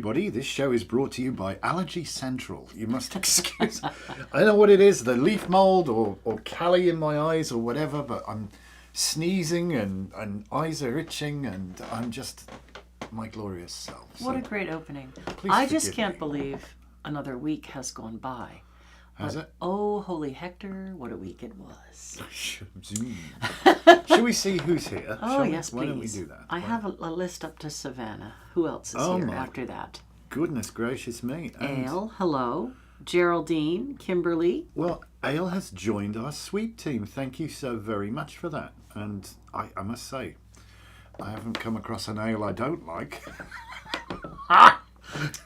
everybody. This show is brought to you by Allergy Central. You must excuse... I don't know what it is, the leaf mould or cali in my eyes or whatever, but I'm sneezing and eyes are itching and I'm just my glorious self. What a great opening. Please I just forgive can't me. believe another week has gone by. Has it? Oh, holy Hector, what a week it was. Should we see who's here? Oh, Shall we? yes, please. Why don't we do that? I have a list up to Savannah. Who else is Oh, here my after that? Goodness gracious me. And, Ale, hello. Geraldine, Kimberly. well, Ale has joined our sweep team. Thank you so very much for that. And I must say, I haven't come across an Ale I don't like.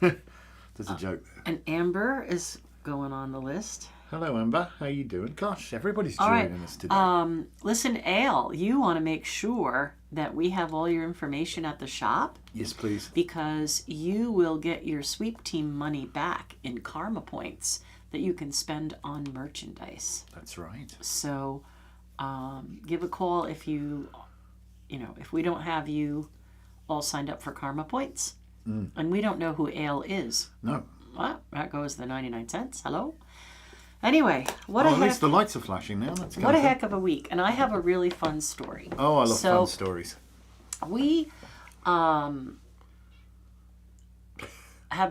There's a joke there. And Amber is going on the list. Hello, Amber. How you doing? Gosh, everybody's All right. joining us today. Listen, Ale, you want to make sure that we have all your information at the shop Yes, please. because you will get your sweep team money back in karma points that you can spend on merchandise. That's right. So give a call if if we don't have you all signed up for karma points. And we don't know who Ale is. No. Well, that goes the 99 cents. Hello? Anyway, what At least the lights are flashing now. That's what a heck of a week. And I have a really fun story. Oh, I love So, fun stories. We have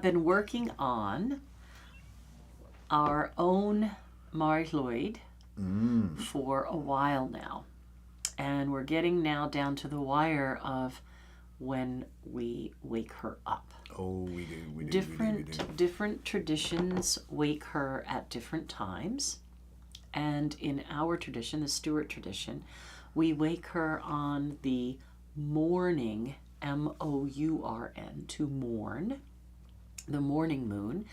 been working on our own Lloyd for a while now. And we're getting now down to the wire of when we wake her up. Oh, we do. Different traditions wake her at different times. And in our tradition, the Stewart tradition, we wake her on the morning, M-O-U-R-N, to mourn, the morning moon,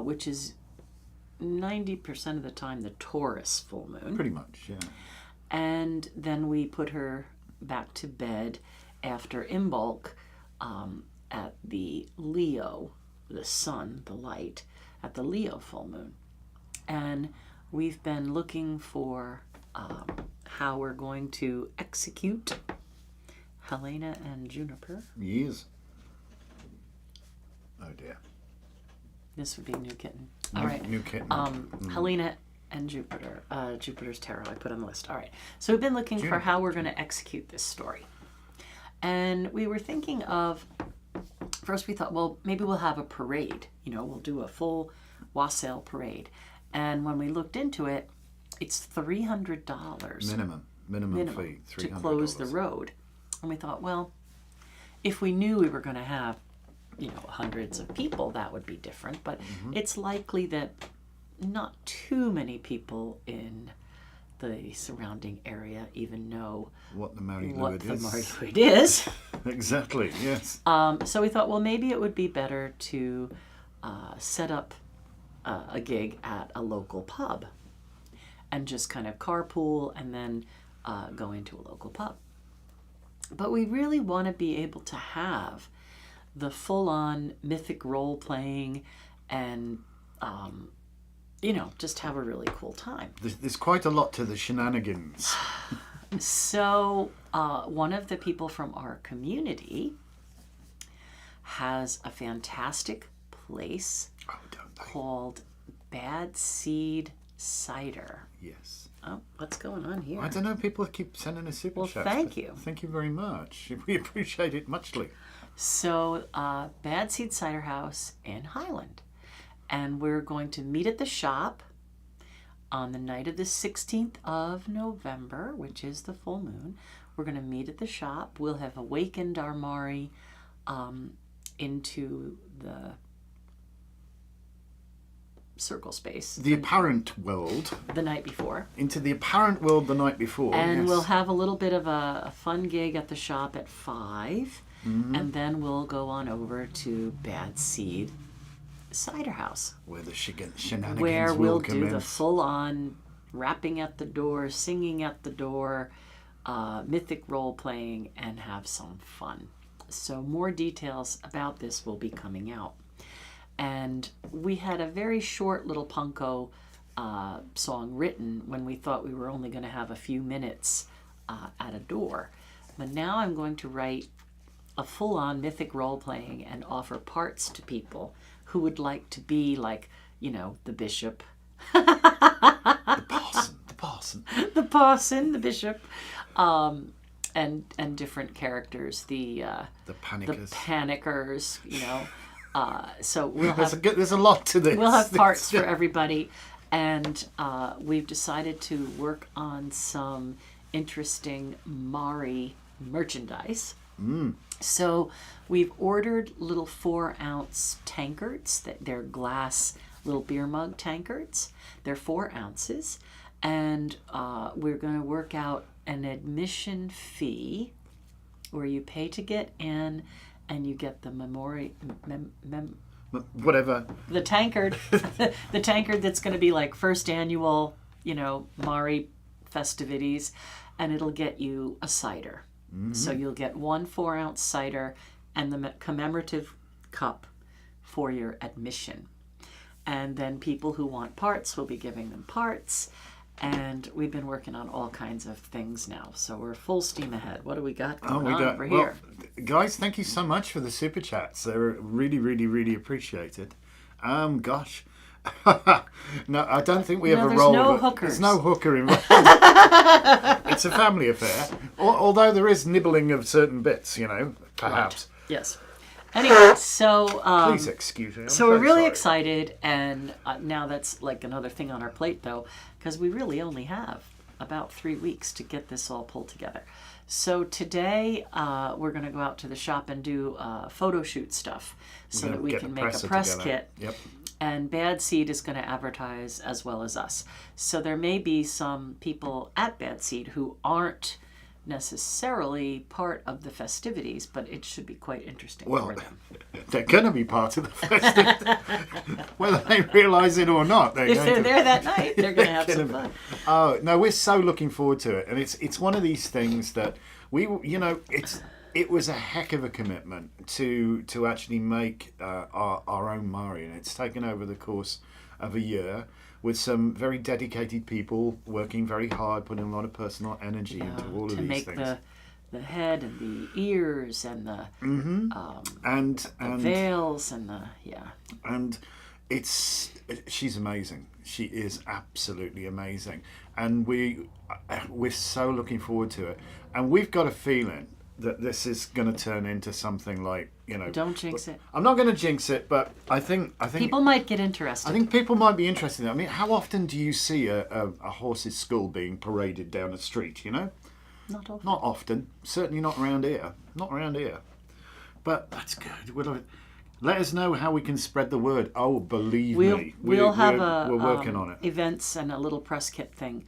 which is 90% of the time the Taurus full moon. Pretty much, yeah. And then we put her back to bed after Imbolc at the Leo, the sun, the light, at the Leo full moon. And we've been looking for how we're going to execute Helena and Juniper. Years. Oh dear. This would be New Kitten. All right. New kitten. Helena and Jupiter. Jupiter's Tarot I put on the list. All right. So we've been looking for how we're going to execute this story. And we were thinking of, first we thought, well, maybe we'll have a parade. We'll do a full wassail parade. And when we looked into it, it's $300. Minimum fee, $300. To close the road. And we thought, well, if we knew we were going to have, hundreds of people, that would be different. But it's likely that not too many people in the surrounding area even know what the Mary Lloyd is. is. Exactly, yes. So we thought, well, maybe it would be better to set up a gig at a local pub and just kind of carpool and then go into a local pub. But we really want to be able to have the full-on mythic role-playing and just have a really cool time. There's quite a lot to the shenanigans. So one of the people from our community has a fantastic place called Bad Seed Cider. Yes. Oh, what's going on here? I don't know. People keep sending us super chats. Thank you. Thank you very much. We appreciate it muchly. So Bad Seed Cider House in Highland. And we're going to meet at the shop on the night of the 16th of November, which is the full moon. We're going to meet at the shop. We'll have awakened our Mari into the circle space. The apparent world. The night before. Into the apparent world the night before. And yes. we'll have a little bit of a fun gig at the shop at 5. And then we'll go on over to Bad Seed Cider House. Where the shenanigans where will we'll commence. do the full-on rapping at the door, singing at the door, mythic role-playing, and have some fun. So more details about this will be coming out. And we had a very short little punko song written when we thought we were only going to have a few minutes at a door. But now I'm going to write a full-on mythic role-playing and offer parts to people who would like to be like, the bishop, The parson. the parson, the bishop, and different characters, the panickers. So we'll have There's a lot to this. we'll have parts for everybody, and we've decided to work on some interesting Mari merchandise. So we've ordered little 4-ounce tankards. They're glass little beer mug tankards. They're 4 ounces, and we're going to work out an admission fee where you pay to get in, and you get the whatever. the tankard, the tankard that's going to be like first annual, Mari festivities, and it'll get you a cider. So you'll get 1 4-ounce cider and the commemorative cup for your admission. And then people who want parts, will be giving them parts. And we've been working on all kinds of things now. So we're full steam ahead. What do we got going on over here? Guys, thank you so much for the super chats. They're really, really, really appreciated. Gosh. No, I don't think we have a role. No hookers. There's no hooker involved. It's a family affair. Although there is nibbling of certain bits, perhaps. Right. Yes. Anyway, so please excuse me. So we're really excited, and now that's like another thing on our plate, though, because we really only have about 3 weeks to get this all pulled together. So today we're going to go out to the shop and do photo shoot stuff so that we can make a press kit. Yep. And Bad Seed is going to advertise as well as us. So there may be some people at Bad Seed who aren't necessarily part of the festivities, but it should be quite interesting for them. They're going to be part of the festivities, whether they realise it or not. If they're there that night, they're going to have some fun. Oh no, we're so looking forward to it, and it's one of these things that it was a heck of a commitment to actually make our own Mari, and it's taken over the course of a year with some very dedicated people working very hard, putting a lot of personal energy into all of these things. To make the head and the ears and the and veils and and she's amazing. She is absolutely amazing, and we're so looking forward to it, and we've got a feeling that this is going to turn into something like, Don't jinx it. I'm not going to jinx it, but I think people might get interested. I think people might be interested in it. I mean, how often do you see a horse's skull being paraded down the street, Not often. Not often. Certainly not around here. Not around here. But that's good. Let us know how we can spread the word. Oh, believe me. We're working on it. Events and a little press kit thing.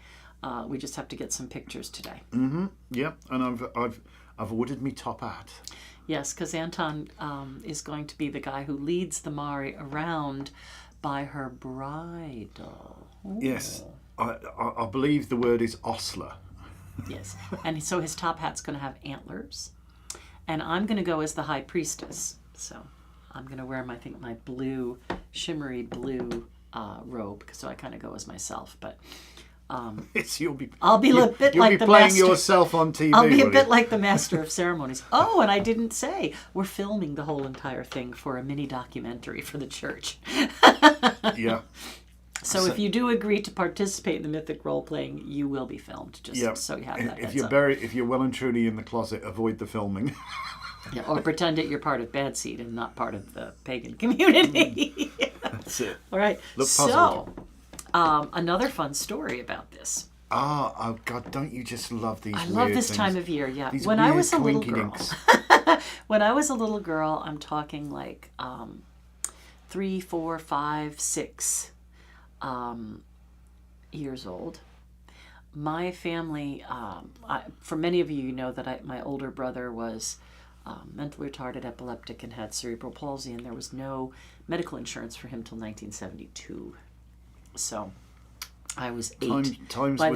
We just have to get some pictures today. Yep, and I've ordered me top hat. Yes, because Anton is going to be the guy who leads the Mari around by her bridle. Ooh. Yes, I believe the word is ostler. Yes, and so his top hat's going to have antlers, and I'm going to go as the high priestess. So I'm going to wear my blue, shimmery blue robe, so I kind of go as myself, but. I'll be playing yourself on TV. I'll be a bit like the master of ceremonies. Oh, and I didn't say we're filming the whole entire thing for a mini documentary for the church. Yeah. So if you do agree to participate in the mythic role playing, you will be filmed. So you have that. If you're well and truly in the closet, avoid the filming. Yeah, or pretend that you're part of Bad Seed and not part of the pagan community. That's it. All right. Look puzzled. Another fun story about this. Oh God! Don't you just love these? I love this things. time of year. Yeah. When I was a little girl, I'm talking like 3, 4, 5, 6 years old. My family, for many of you know that my older brother was mentally retarded, epileptic, and had cerebral palsy, and there was no medical insurance for him till 1972. So I was 8. By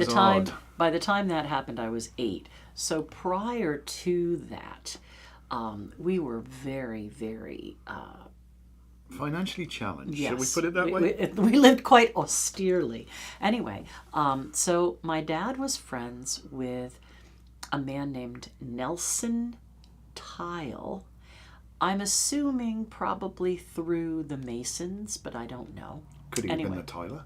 the time that happened, I was 8. So prior to that, we were very, very financially challenged. Yes. Shall we put it that way? We lived quite austerely. Anyway, so my dad was friends with a man named Nelson Tile, I'm assuming probably through the Masons, but I don't know. Could he have Anyway. been the Tyler?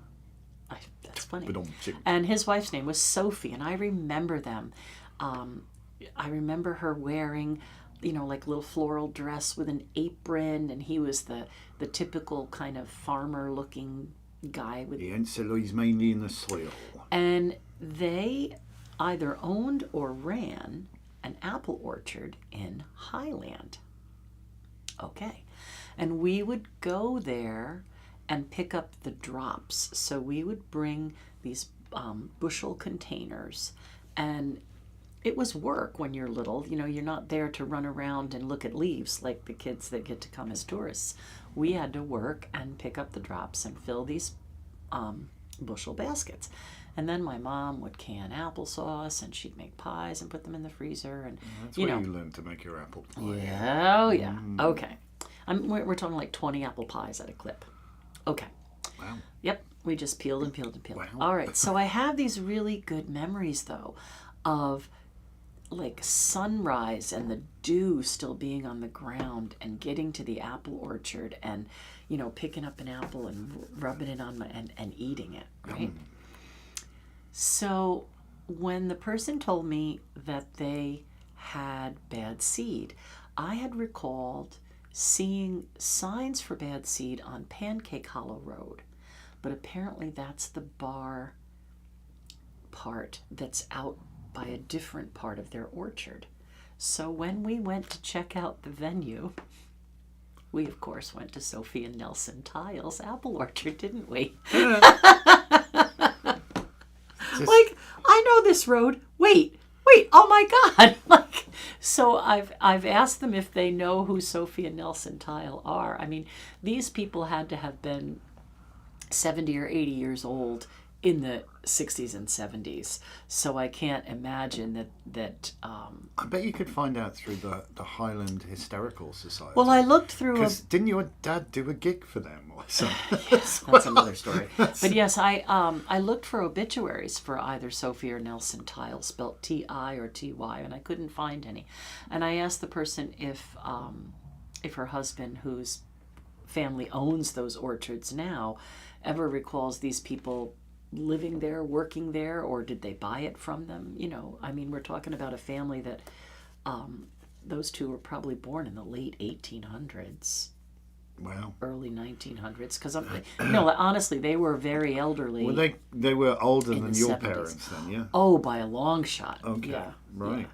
That's funny. But And his wife's name was Sophie, and I remember them. I remember her wearing, like a little floral dress with an apron, and he was the typical kind of farmer-looking guy with. He ensue mainly in the soil. And they either owned or ran an apple orchard in Highland. Okay. And we would go there and pick up the drops. So we would bring these bushel containers, and it was work when you're little. You're not there to run around and look at leaves like the kids that get to come as tourists. We had to work and pick up the drops and fill these bushel baskets. And then my mom would can applesauce, and she'd make pies and put them in the freezer. And That's where you learned to make your apple pie. Yeah, oh yeah. Okay. We're talking like 20 apple pies at a clip. Okay. Wow. Yep. We just peeled and peeled and peeled. Wow. All right. So I have these really good memories, though, of like sunrise and the dew still being on the ground and getting to the apple orchard and, picking up an apple and rubbing it on and eating it, right? So when the person told me that they had bad seed, I had recalled seeing signs for bad seed on Pancake Hollow Road, but apparently that's the bar part that's out by a different part of their orchard. So when we went to check out the venue, we of course went to Sophie and Nelson Tile's apple orchard, didn't we? Like, I know this road. Wait, oh my God. So I've asked them if they know who Sophie and Nelson Tile are. I mean, these people had to have been 70 or 80 years old in the 60s and 70s. So I can't imagine that I bet you could find out through the Highland Hysterical Society. well, I looked through Didn't your dad do a gig for them or something? Yes, that's another story. But yes, I looked for obituaries for either Sophie or Nelson Tile, spelt T-I or T-Y, and I couldn't find any. And I asked the person if her husband, whose family owns those orchards now, ever recalls these people living there, working there, or did they buy it from them? I mean, we're talking about a family that those two were probably born in the late 1800s. Wow. Early 1900s, because honestly, they were very elderly. Well, they were older in than the your 70s. parents then, yeah? Oh, by a long shot. Okay, Yeah. right. Yeah.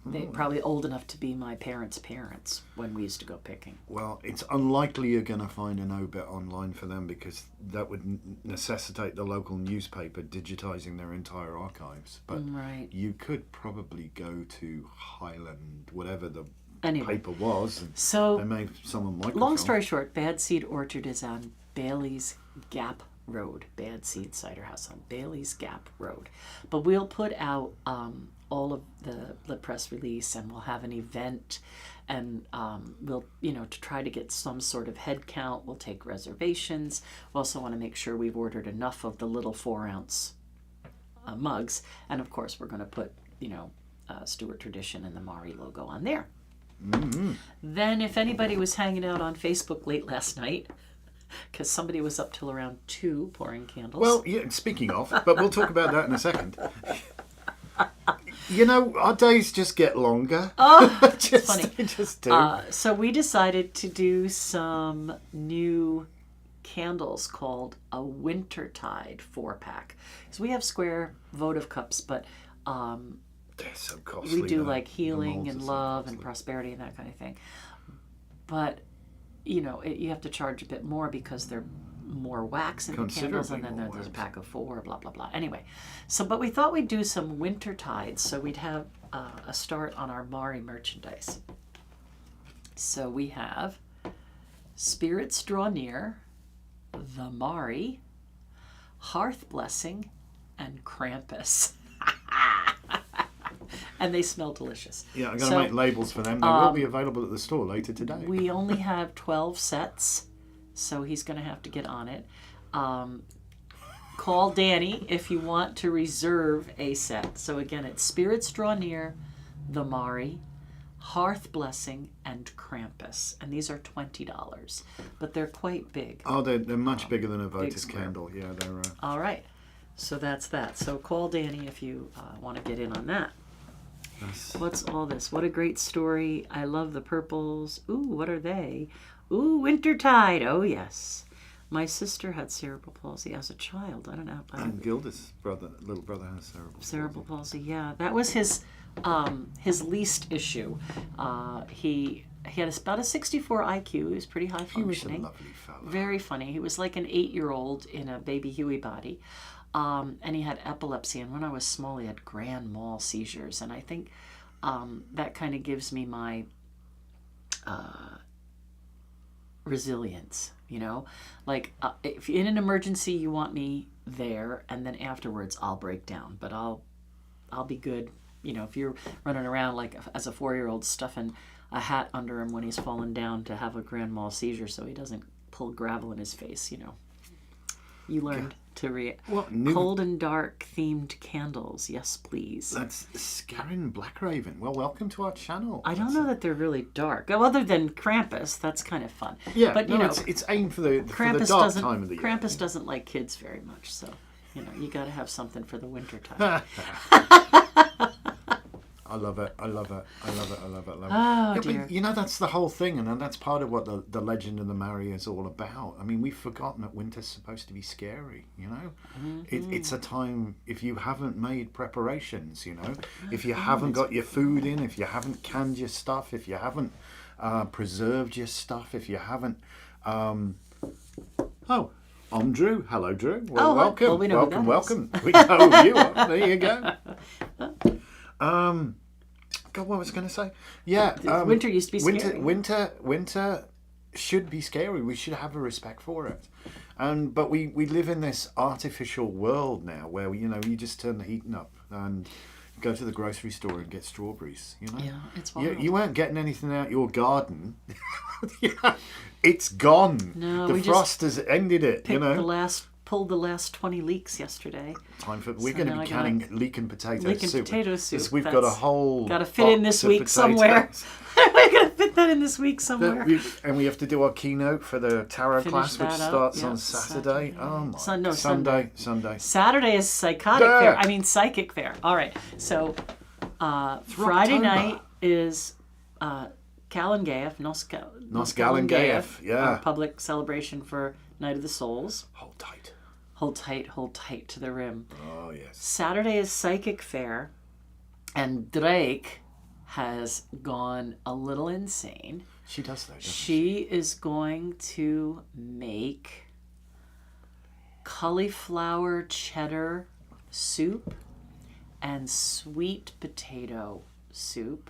They probably old enough to be my parents' parents when we used to go picking. Well, it's unlikely you're going to find an obit online for them because that would necessitate the local newspaper digitizing their entire archives. But Right. you could probably go to Highland, whatever the Anyway, paper was, and so they may someone like. long story short, Bad Seed Orchard is on Bailey's Gap Road. Bad Seed Cider House on Bailey's Gap Road. But we'll put out all of the press release, and we'll have an event, and we'll to try to get some sort of head count. We'll take reservations. We also want to make sure we've ordered enough of the little 4-ounce mugs, and of course we're going to put Stewart Tradition and the Mari logo on there. Mm-hmm. Then if anybody was hanging out on Facebook late last night, because somebody was up till around 2 pouring candles. Well, yeah. Speaking of, but we'll talk about that in a second. Our days just get longer. Oh, it's funny. They just do. So we decided to do some new candles called a Wintertide 4-pack. So we have square votive cups, but They're so costly. we do though. like The healing molds and are so love and costly. prosperity and that kind of thing. But you have to charge a bit more because they're more wax in the candles, and then Considerably more there's a wax. pack of 4, blah blah blah. Anyway, but we thought we'd do some winter tides, so we'd have a start on our Mari merchandise. So we have Spirits Draw Near, the Mari, Hearth Blessing, and Krampus. And they smell delicious. Yeah, I'm going to make labels for them. They will be available at the store later today. We only have 12 sets, so he's going to have to get on it. Call Danny if you want to reserve a set. So again, it's Spirits Draw Near, the Mari, Hearth Blessing, and Krampus. And these are $20, but they're quite big. Oh, they're much bigger than a Votus candle. Yeah, they're... All right. So that's that. So call Danny if you want to get in on that. Yes. What's all this? What a great story. I love the purples. Ooh, what are they? Ooh, Wintertide. Oh, yes. My sister had cerebral palsy as a child. I don't know. And Gilda's little brother has cerebral palsy. Yeah, that was his least issue. He had about a 64 IQ. He was pretty high functioning. He was a lovely fellow. Very funny. He was like an 8-year-old in a baby Huey body. And he had epilepsy. And when I was small, he had grand mal seizures. And I think that kind of gives me my resilience, you know? Like, if in an emergency you want me there, and then afterwards I'll break down. But I'll be good. You know, if you're running around like as a 4-year-old stuffing a hat under him when he's fallen down to have a grand mal seizure so he doesn't pull gravel in his face, you know. You learned to read. Cold and dark themed candles. Yes, please. That's Scarin Blackraven. Well, welcome to our channel. I don't know that they're really dark. Well, other than Krampus, that's kind of fun. Yeah, but you know, it's aimed for the dark time of the year. Krampus doesn't like kids very much, so you know you got to have something for the winter time. I love it. I love it. I love it. I love it. I love it. Oh, yeah, dear. But, you know, that's the whole thing, and that's part of what the legend of the Mary is all about. I mean, we've forgotten that winter's supposed to be scary, you know? Mm-hmm. It's a time, if you haven't made preparations, you know? If you haven't got your food in, if you haven't canned your stuff, if you haven't preserved your stuff, if you haven't... I'm Drew. Hello, Drew. Well, welcome. Well, we know welcome. We know who you are. There you go. God, what was I going to say? Yeah, winter used to be scary. Winter should be scary. We should have a respect for it. But we live in this artificial world now where you just turn the heating up and go to the grocery store and get strawberries. You know, yeah, it's wild. You weren't getting anything out your garden. Yeah, it's gone. No, the frost has ended it. You know, pulled the last 20 leeks yesterday. We're going to be canning leek and potato soup. Because we've got a whole got to fit in this week somewhere. We're going to fit that in this week somewhere. And we have to do our keynote for the tarot class, which starts on Saturday. Oh my! Sunday. Saturday is psychic fair. All right. So Friday night is Galangaev, Nos Galangaev, yeah. Our public celebration for Night of the Souls. Hold tight. Hold tight to the rim. Oh, yes. Saturday is Psychic Fair, and Drake has gone a little insane. She does that, doesn't she? Is going to make cauliflower cheddar soup and sweet potato soup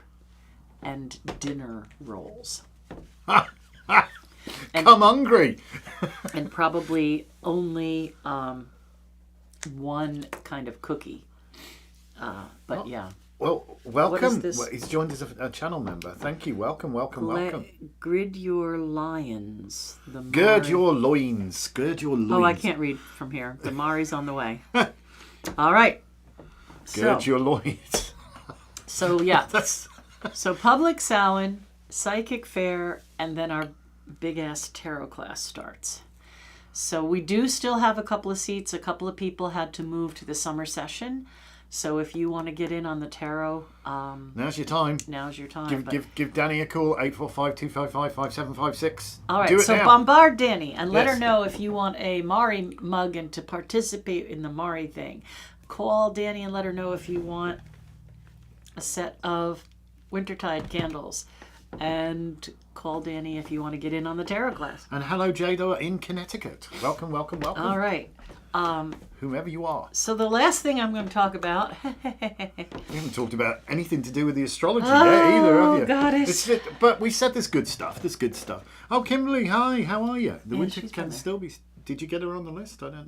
and dinner rolls. Come hungry. And probably only one kind of cookie. Yeah. Well, welcome. Well, he's joined as a channel member. Thank you. Welcome. Grid your lions. Gird your loins. Gird your loins. Oh, I can't read from here. The Mari's on the way. All right. Gird your loins. So, yeah. So, public Samhain, Psychic Fair, and then our big-ass tarot class starts. So we do still have a couple of seats. A couple of people had to move to the summer session. So if you want to get in on the tarot... now's your time. Give Danny a call, 845-255-5756. All right, so bombard Danny and let her know if you want a Mari mug and to participate in the Mari thing. Call Danny and let her know if you want a set of Wintertide candles. And call Danny if you want to get in on the tarot class. And hello, Jada in Connecticut. Welcome. All right. Whomever you are. So the last thing I'm going to talk about... We haven't talked about anything to do with the astrology yet either, have you? Oh, goddess. But we said there's good stuff. Oh, Kimberly, hi. How are you? The winter can still be... Did you get her on the list? I got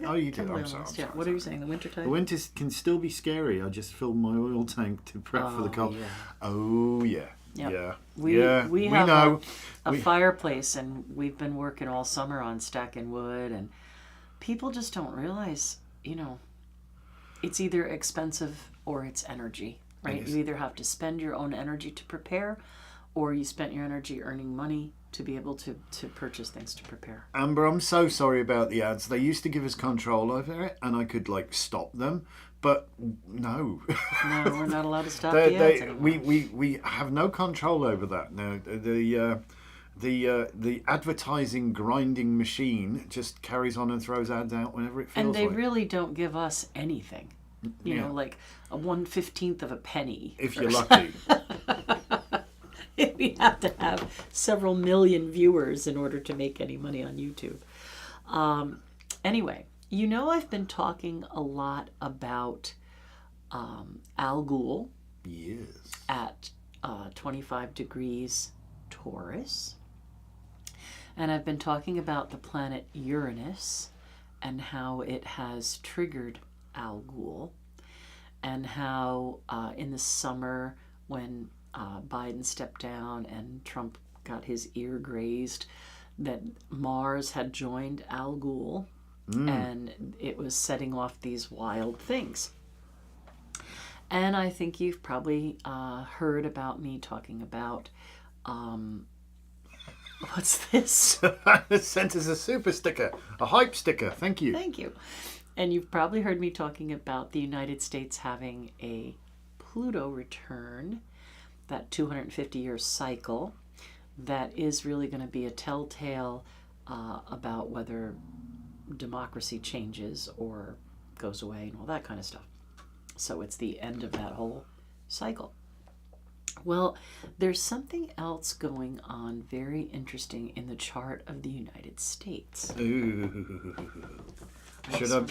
Oh, you did. Kimberly I'm sorry. What are you saying? The winter time? The winters can still be scary. I just filled my oil tank to prep for the cold. Yeah. Oh, yeah. Yep. Yeah. We have know. a fireplace, and we've been working all summer on stacking wood, and people just don't realize, it's either expensive or it's energy. right? You either have to spend your own energy to prepare, or you spent your energy earning money to be able to purchase things to prepare. Amber, I'm so sorry about the ads. They used to give us control over it, and I could like stop them, but no. No, we're not allowed to stop the ads anymore. We have no control over that now. The advertising grinding machine just carries on and throws ads out whenever it feels and they like. really don't give us anything. You know, like a 1/15 of a penny. If you're lucky. We have to have several million viewers in order to make any money on YouTube. Anyway, you know, I've been talking a lot about Al Yes. at 25 degrees Taurus. And I've been talking about the planet Uranus and how it has triggered Al Ghul, and how in the summer when Biden stepped down and Trump got his ear grazed, that Mars had joined Al Ghul, and it was setting off these wild things. And I think you've probably heard about me talking about what's this? Sent us a super sticker, a hype sticker. Thank you. Thank you. And you've probably heard me talking about the United States having a Pluto return, that 250-year cycle, that is really going to be a telltale about whether democracy changes or goes away and all that kind of stuff. So it's the end of that whole cycle. Well, there's something else going on very interesting in the chart of the United States. Ooh.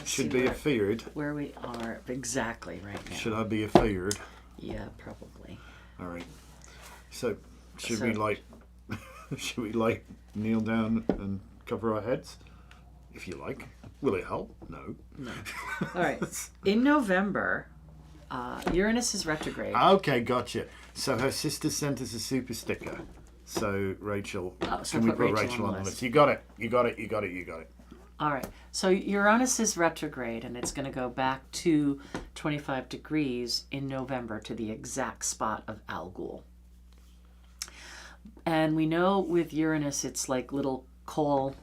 Should be afeared. Where we are exactly right now. Should I be afeared? Yeah, probably. All right. So should we kneel down and cover our heads? If you like. Will it help? No. No. All right. In November, Uranus is retrograde. Okay, gotcha. So her sister sent us a super sticker. So Rachel, so can we put put Rachel Rachel on on the the list. list? You got it. All right. So Uranus is retrograde, and it's going to go back to 25 degrees in November to the exact spot of Al Ghul. And we know with Uranus, it's like little call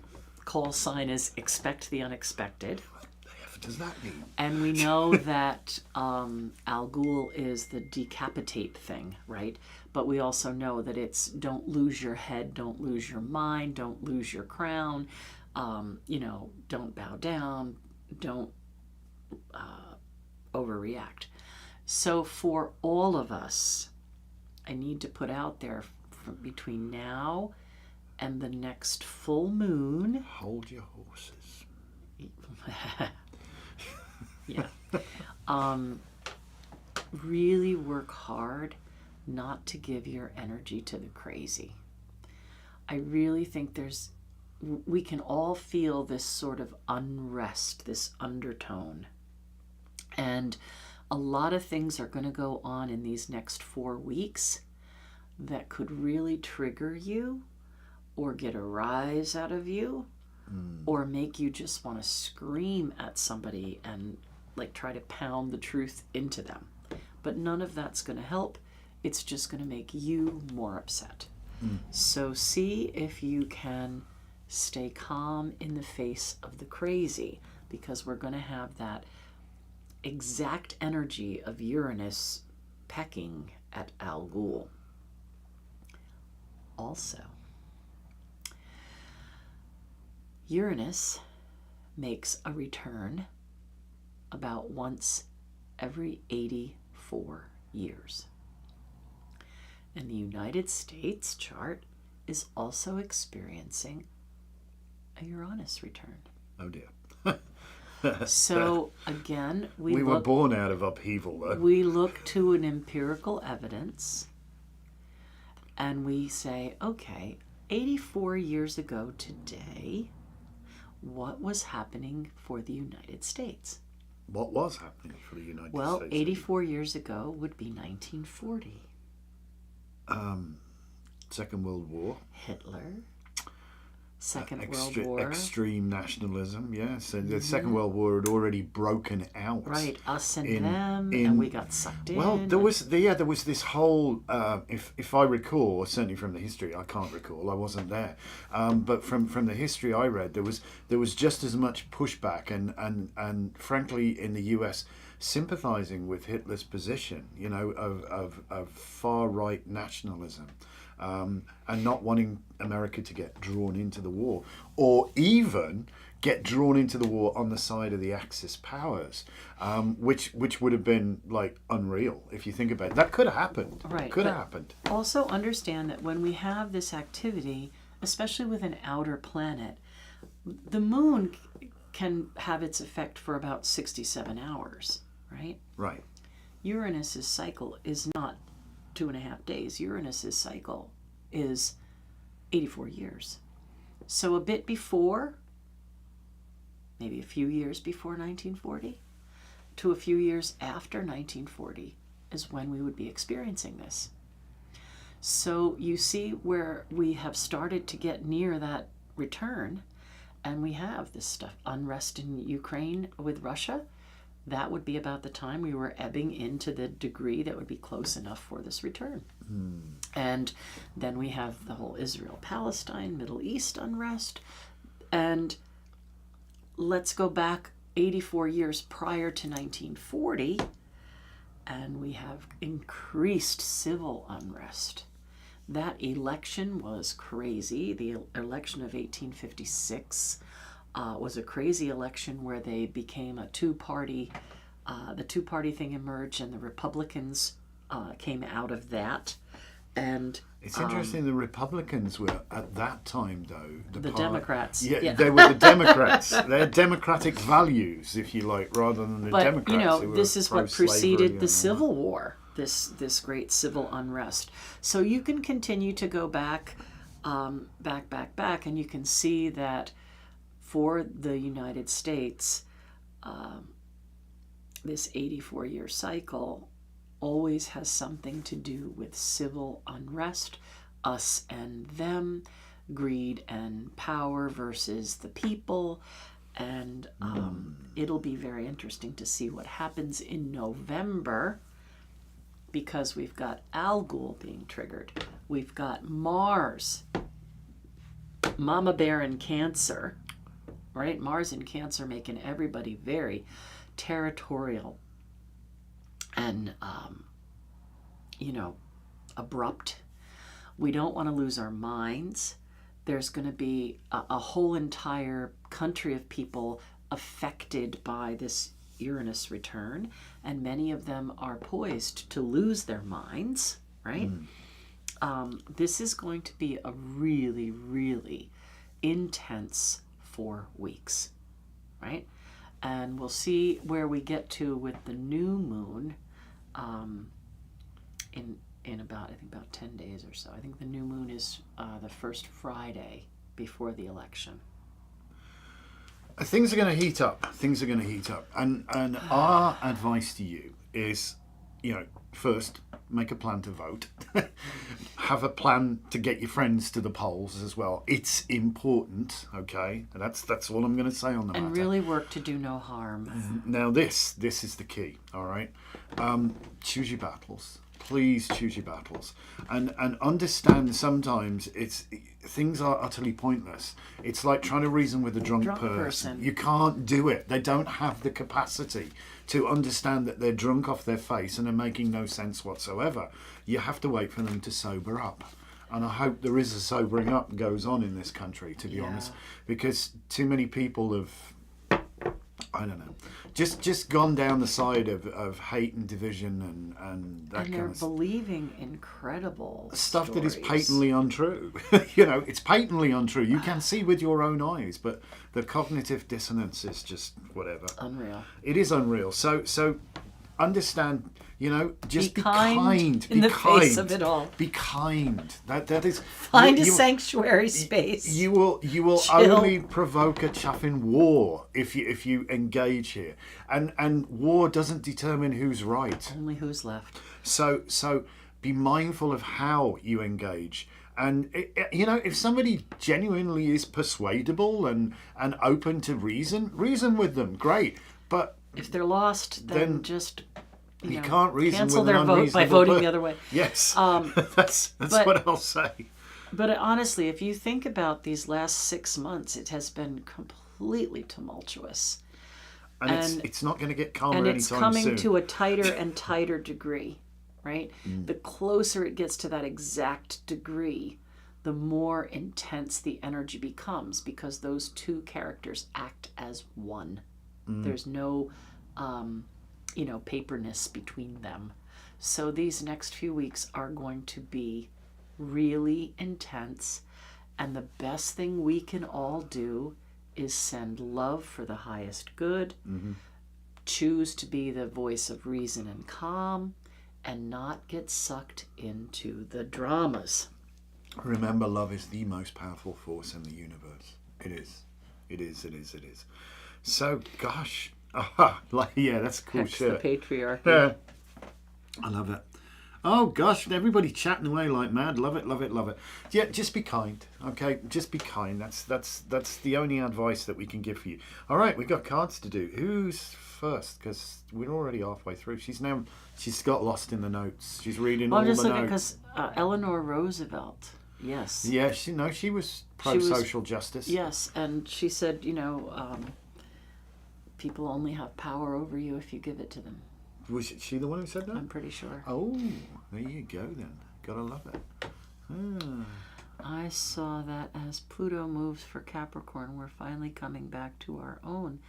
sign is expect the unexpected. What the F does that mean? And we know that Al Ghul is the decapitate thing, right? But we also know that it's don't lose your head, don't lose your mind, don't lose your crown, don't bow down, don't overreact. So for all of us, I need to put out there between now and the next full moon. Hold your horses. Yeah. Really work hard not to give your energy to the crazy. I really think we can all feel this sort of unrest, this undertone. And a lot of things are going to go on in these next 4 weeks that could really trigger you or get a rise out of you or make you just want to scream at somebody and like try to pound the truth into them. But none of that's going to help. It's just going to make you more upset. So see if you can stay calm in the face of the crazy, because we're going to have that exact energy of Uranus pecking at Al Ghul. Also, Uranus makes a return about once every 84 years. And the United States chart is also experiencing a Uranus return. Oh dear. So again, we were born out of upheaval, though. We look to an empirical evidence and we say, okay, 84 years ago today, what was happening for the United States? What was happening for the United States? Well, 84 years ago would be 1940. Second World War. Hitler. Second World War. Extreme nationalism, yeah. So the Second World War had already broken out. Right, us and them, and we got sucked in. Well, there was this whole, if I recall, certainly from the history, I can't recall, I wasn't there, but from the history I read, there was just as much pushback and frankly in the US sympathising with Hitler's position, you know, of far right nationalism. And not wanting America to get drawn into the war, or even get drawn into the war on the side of the Axis powers, which would have been like unreal if you think about it. That could have happened. Right. Could have happened. Also understand that when we have this activity, especially with an outer planet, the moon can have its effect for about 67 hours, right? Right. Uranus's cycle is not 2.5 days. Uranus's cycle is 84 years. So a bit before, maybe a few years before 1940, to a few years after 1940 is when we would be experiencing this. So you see where we have started to get near that return, and we have this stuff, unrest in Ukraine with Russia. That would be about the time we were ebbing into the degree that would be close enough for this return. And then we have the whole Israel-Palestine, Middle East unrest. And let's go back 84 years prior to 1940, and we have increased civil unrest. That election was crazy. The election of 1856 was a crazy election where they became a two-party, the two-party thing emerged, and the Republicans came out of that. And it's interesting, the Republicans were, at that time, though... The Democrats. Yeah, they were the Democrats. Their democratic values, if you like, rather than the Democrats. But, you know, who were this is what pro-slavery preceded the and Civil War, this great civil unrest. So you can continue to go back, and you can see that for the United States, this 84-year cycle always has something to do with civil unrest, us and them, greed and power versus the people. And it'll be very interesting to see what happens in November, because we've got Algol being triggered. We've got Mars, Mama Bear in Cancer, right? Mars in Cancer making everybody very territorial and, abrupt. We don't want to lose our minds. There's going to be a whole entire country of people affected by this Uranus return, and many of them are poised to lose their minds, right? This is going to be a really, really intense 4 weeks, right? And we'll see where we get to with the new moon in about 10 days or so. I think the new moon is the first Friday before the election. Things are going to heat up. And our advice to you is, first, make a plan to vote. Have a plan to get your friends to the polls as well. It's important, okay? That's all I'm going to say on the matter. And really work to do no harm. Now this is the key, all right? Choose your battles. Please choose your battles, and understand sometimes things are utterly pointless. It's like trying to reason with a drunk person. You can't do it. They don't have the capacity to understand that they're drunk off their face and are making no sense whatsoever. You have to wait for them to sober up. And I hope there is a sobering up goes on in this country, to be honest, because too many people have, I don't know, just gone down the side of hate and division and that kind they're of believing incredible stuff stories. that is patently untrue. It's patently untrue. You can see with your own eyes, but the cognitive dissonance is just whatever. Unreal. It is unreal. So understand, just be kind kind. in the face of it all. Be kind. That is. Find a sanctuary space. You will Chill. only provoke a chuffing war if you engage here, and war doesn't determine who's right. Only who's left. So be mindful of how you engage, And if somebody genuinely is persuadable and open to reason with them, great. But if they're lost, then just you can't reason cancel with their an vote by unreasonable voting the other way. Yes, that's what I'll say. But honestly, if you think about these last 6 months, it has been completely tumultuous. And it's not going to get calmer and anytime it's soon. coming to a tighter and tighter degree, right? The closer it gets to that exact degree, the more intense the energy becomes, because those two characters act as one. There's no paperness between them. So these next few weeks are going to be really intense, and the best thing we can all do is send love for the highest good, choose to be the voice of reason and calm, and not get sucked into the dramas. Remember, love is the most powerful force in the universe. It is. It is, it is, it is. So, gosh, that's a cool Hex shirt. the patriarchy. Yeah. I love it. Oh, gosh, everybody chatting away like mad. Love it, love it, love it. Yeah, just be kind, okay? Just be kind. That's the only advice that we can give for you. All right, we've got cards to do. Who's first? Because we're already halfway through. She's got lost in the notes. She's reading all the notes. I'm just looking because Eleanor Roosevelt, yes. Yeah, she was pro-social justice. Yes, and she said, people only have power over you if you give it to them. Was she the one who said that? I'm pretty sure. Oh, there you go then. Gotta love it. I saw that as Pluto moves for Capricorn, we're finally coming back to our own.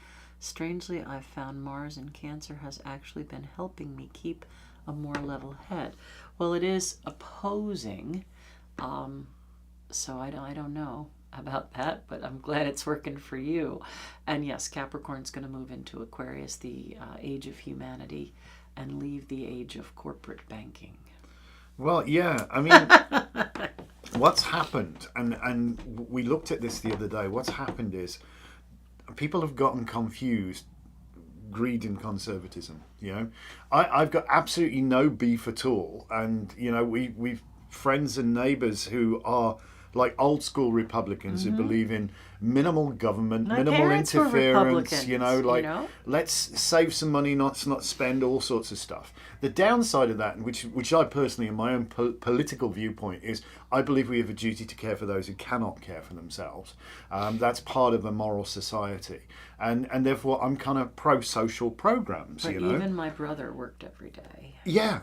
Strangely, I've found Mars in Cancer has actually been helping me keep a more level head. Well, it is opposing, so I don't know about that, but I'm glad it's working for you. And yes, Capricorn's going to move into Aquarius, the age of humanity, and leave the age of corporate banking. Well, yeah, I mean, what's happened, and we looked at this the other day, what's happened is people have gotten confused greed and conservatism. I've got absolutely no beef at all, and we've friends and neighbors who are like old school Republicans who believe in minimal government, minimal interference, let's save some money, not spend, all sorts of stuff. The downside of that, which I personally, in my own political viewpoint, is I believe we have a duty to care for those who cannot care for themselves. That's part of a moral society. And therefore I'm kind of pro-social programs, But even my brother worked every day. Yeah.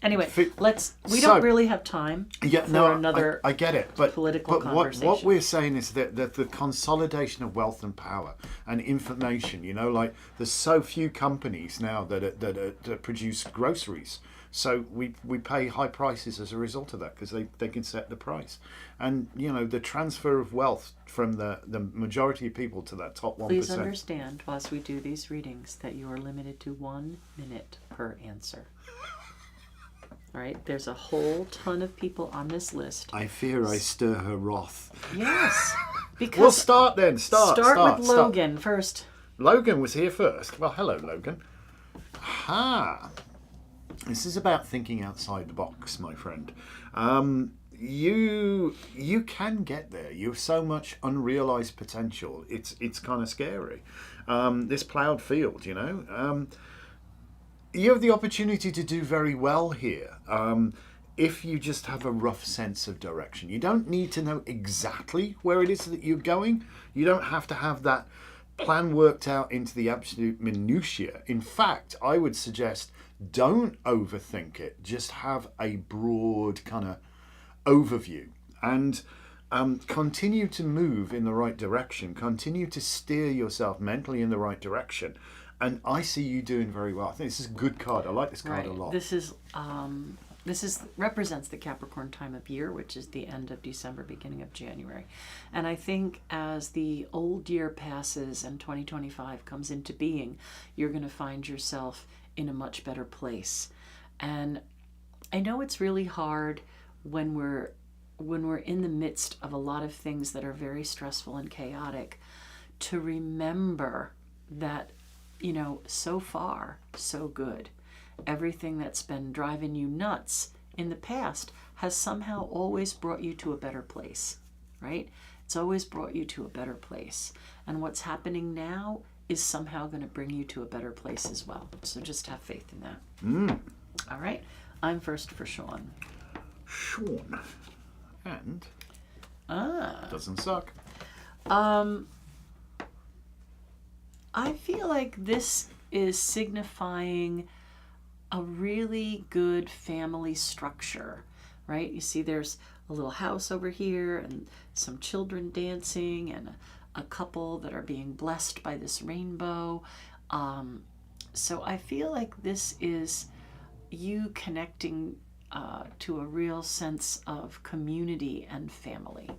Anyway, we don't really have time for another I get it, but political conversation. What we're saying is that the consolidation of wealth and power and information, like there's so few companies now that produce groceries. So we pay high prices as a result of that because they can set the price. And, the transfer of wealth from the majority of people to that top 1%. Please understand, whilst we do these readings, that you are limited to 1 minute per answer. All right, there's a whole ton of people on this list. I fear I stir her wrath. Yes, because we'll start then. Start with Logan first. Logan was here first. Well, hello, Logan. This is about thinking outside the box, my friend. You can get there. You have so much unrealized potential. It's kind of scary. This plowed field, you have the opportunity to do very well here if you just have a rough sense of direction. You don't need to know exactly where it is that you're going. You don't have to have that plan worked out into the absolute minutiae. In fact, I would suggest don't overthink it. Just have a broad kind of overview and continue to move in the right direction. Continue to steer yourself mentally in the right direction. And I see you doing very well. I think this is a good card. I like this card a lot. This represents the Capricorn time of year, which is the end of December, beginning of January. And I think as the old year passes and 2025 comes into being, you're going to find yourself in a much better place. And I know it's really hard when we're in the midst of a lot of things that are very stressful and chaotic to remember that so far, so good. Everything that's been driving you nuts in the past has somehow always brought you to a better place, right? It's always brought you to a better place. And what's happening now is somehow going to bring you to a better place as well. So just have faith in that. All right. I'm first for Sean. Sean. And doesn't suck. I feel like this is signifying a really good family structure, right? You see there's a little house over here and some children dancing and a couple that are being blessed by this rainbow. So I feel like this is you connecting to a real sense of community and family.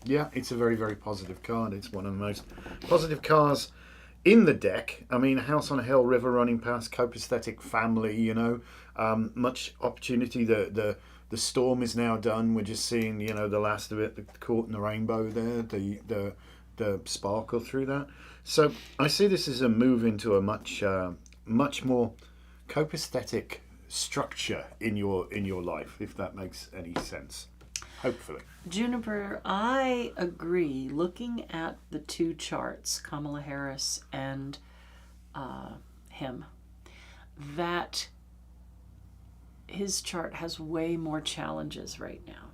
Yeah, it's a very, very positive card. It's one of the most positive cards in the deck. I mean, House on a Hill, River running past, copaesthetic family, you know, much opportunity. The storm is now done. We're just seeing, you know, the last of it, the court and the rainbow there, the sparkle through that. So I see this as a move into a much more copaesthetic structure in your life, if that makes any sense. Hopefully. Juniper, I agree. Looking at the two charts, Kamala Harris and him, that his chart has way more challenges right now.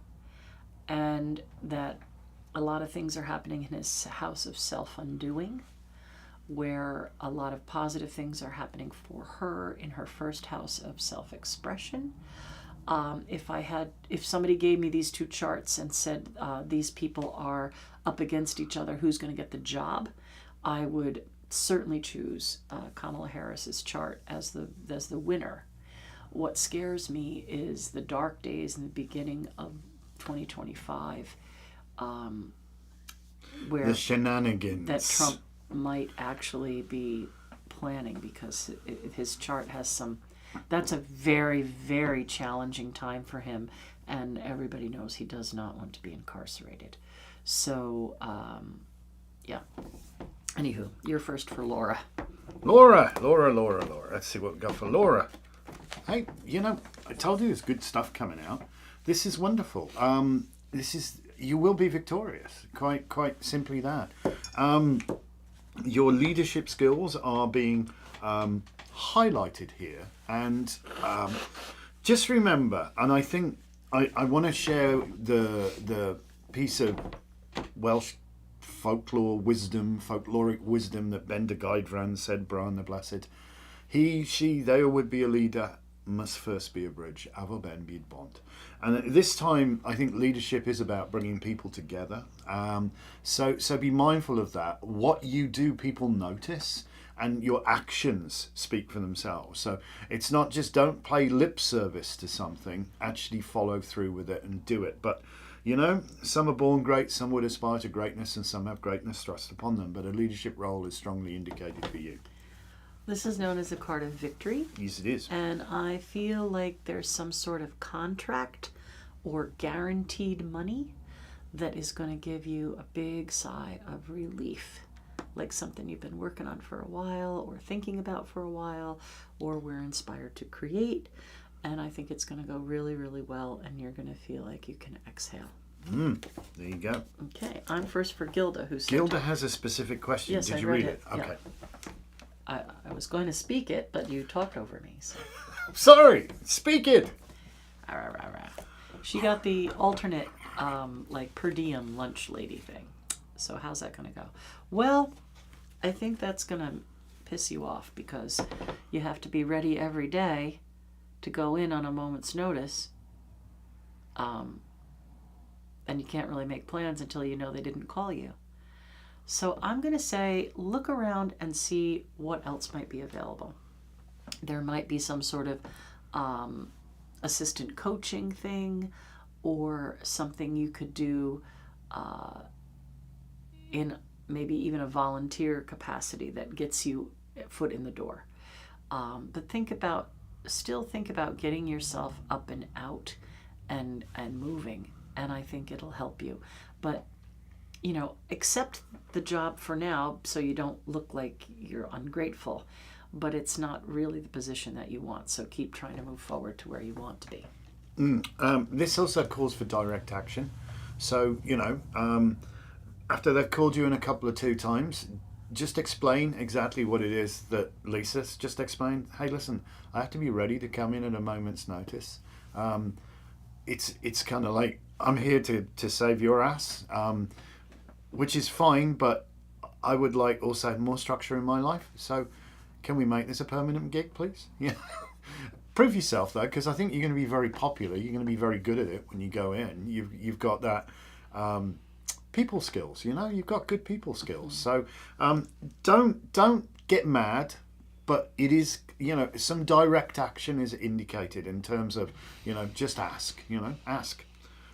And that a lot of things are happening in his house of self-undoing, where a lot of positive things are happening for her in her first house of self-expression. If somebody gave me these two charts and said these people are up against each other, who's going to get the job, I would certainly choose Kamala Harris's chart as the winner. What scares me is the dark days in the beginning of 2025, where the shenanigans that Trump might actually be planning, because his chart has some. That's a very, very challenging time for him, and everybody knows he does not want to be incarcerated. So, yeah. Anywho, you're first for Laura. Laura. Let's see what we got for Laura. Hey, you know, I told you there's good stuff coming out. This is wonderful. You will be victorious. Quite simply that. Your leadership skills are being highlighted here, and just remember, and I think I want to share the piece of Welsh folkloric wisdom that Benda Gaidran said, Bran the Blessed. He, she, they would be a leader must first be a bridge. Avo ben byd bont. And at this time, I think leadership is about bringing people together. So be mindful of that. What you do, people notice, and your actions speak for themselves. So it's not just don't play lip service to something, actually follow through with it and do it. But, you know, some are born great, some would aspire to greatness, and some have greatness thrust upon them. But a leadership role is strongly indicated for you. This is known as a card of victory. Yes, it is. And I feel like there's some sort of contract or guaranteed money that is going to give you a big sigh of relief. Like something you've been working on for a while, or thinking about for a while, or we're inspired to create. And I think it's going to go really, really well, and you're going to feel like you can exhale. There you go. Okay, I'm first for Gilda. Gilda has a specific question. Yes, Did I you read read it. it? Okay. I was going to speak it, but you talked over me. So. Sorry, speak it. She got the alternate, like per diem lunch lady thing. So how's that going to go? Well, I think that's going to piss you off, because you have to be ready every day to go in on a moment's notice. And you can't really make plans until you know they didn't call you. So I'm going to say, look around and see what else might be available. There might be some sort of assistant coaching thing, or something you could do in maybe even a volunteer capacity that gets you a foot in the door. But still think about getting yourself up and out and moving, and I think it'll help you. But you know, accept the job for now so you don't look like you're ungrateful, but it's not really the position that you want. So keep trying to move forward to where you want to be. This also calls for direct action. So, after they've called you in a couple of 2 times, just explain exactly what it is that Lisa's just explained. Hey, listen, I have to be ready to come in at a moment's notice. It's kind of like, I'm here to save your ass, which is fine, but I would like also more structure in my life. So can we make this a permanent gig, please? Yeah. Prove yourself, though, because I think you're going to be very popular. You're going to be very good at it when you go in. You've got that people skills. You've got good people skills. So don't get mad, but it is some direct action is indicated in terms of just ask. Ask.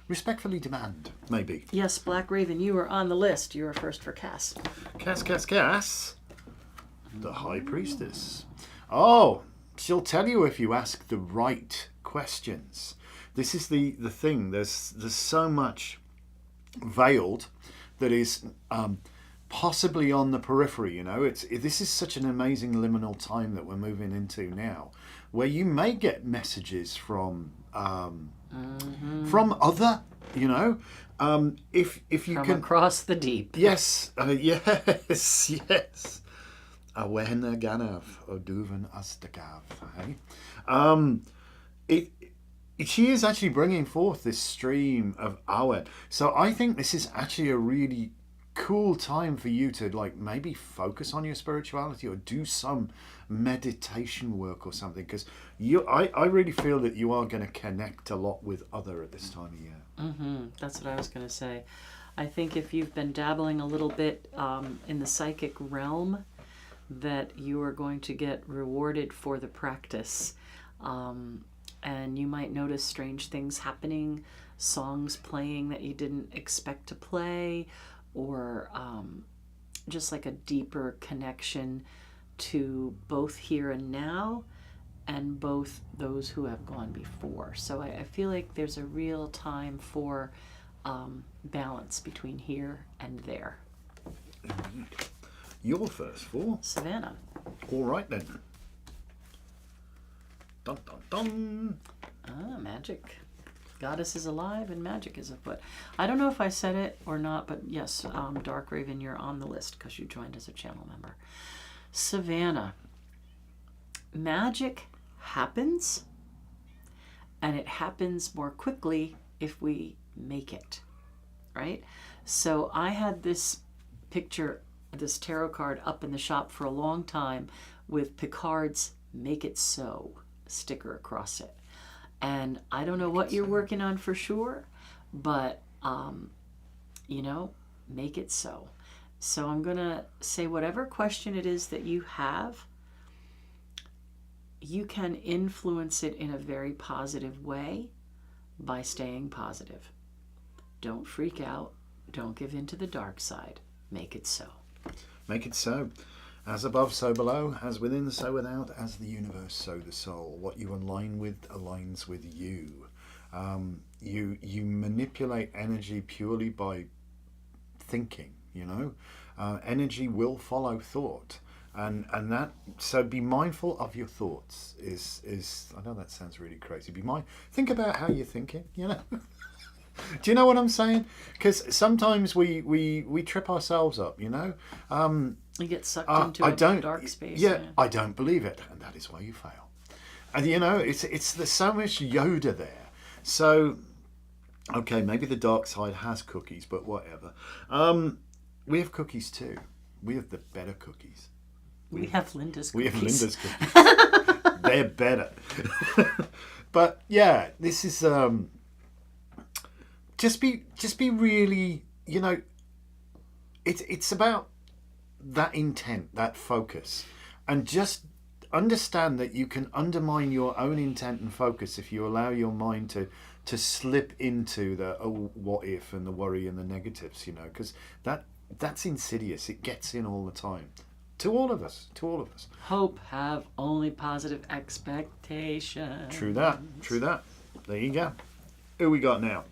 Respectfully demand, maybe. Yes, Black Raven, you were on the list. You were first for Cass. Cass. The High Priestess. Oh, she'll tell you if you ask the right questions. This is the thing. There's so much veiled that is possibly on the periphery. This is such an amazing liminal time that we're moving into now, where you may get messages from other, if you From can across the deep. Yes, yes. Awehna ganav oduvan astagav. She is actually bringing forth this stream of Awed. So I think this is actually a really cool time for you to maybe focus on your spirituality or do some meditation work or something, because I really feel that you are going to connect a lot with other at this time of year. That's what I was going to say. I think if you've been dabbling a little bit in the psychic realm, that you are going to get rewarded for the practice. And you might notice strange things happening, songs playing that you didn't expect to play, or just like a deeper connection to both here and now and both those who have gone before. So I feel like there's a real time for balance between here and there. Indeed. Your first 4. Savannah. All right then. Dun dun dun. Magick. Goddess is alive and magic is afoot. I don't know if I said it or not, but yes, Dark Raven, you're on the list because you joined as a channel member. Savannah. Magic happens, and it happens more quickly if we make it, right? So I had this picture, this tarot card up in the shop for a long time with Picard's Make It So sticker across it. And I don't know what you're working on for sure, but, make it so. So I'm going to say whatever question it is that you have, you can influence it in a very positive way by staying positive. Don't freak out. Don't give in to the dark side. Make it so. Make it so. As above, so below. As within, so without. As the universe, so the soul. What you align with aligns with you. You manipulate energy purely by thinking. Energy will follow thought. And that, so be mindful of your thoughts is I know that sounds really crazy. Think about how you're thinking, Do you know what I'm saying? Because sometimes we trip ourselves up, You get sucked into a dark space. Yeah, I don't believe it, and that is why you fail. And there's so much Yoda there. So, okay, maybe the dark side has cookies, but whatever. We have cookies too. We have the better cookies. We have Linda's cookies. We have Linda's cookies. They're better. But yeah, this is just be really, it's about that intent, that focus, and just understand that you can undermine your own intent and focus if you allow your mind to slip into the what if and the worry and the negatives, because that's insidious. It gets in all the time. To all of us. Hope, have only positive expectations. True that. There you go. Who we got now?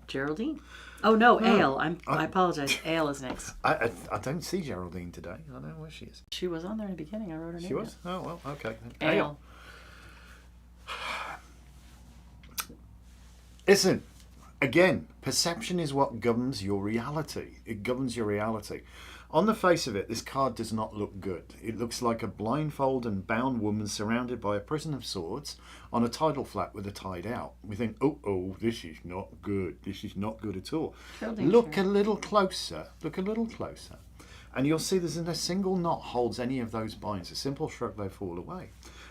Geraldine? Oh no, Ale. I apologize. Ale is next. I don't see Geraldine today. I don't know where she is. She was on there in the beginning. I wrote her name. She was? Oh, well, okay. Ale. Listen, again, perception is what governs your reality. It governs your reality. On the face of it, this card does not look good. It looks like a blindfold and bound woman surrounded by a prison of swords on a tidal flat with a tide out. We think, oh, this is not good. This is not good at all. Look a little closer. Look a little closer. And you'll see there's a single knot holds any of those binds. A simple shrug, they fall away.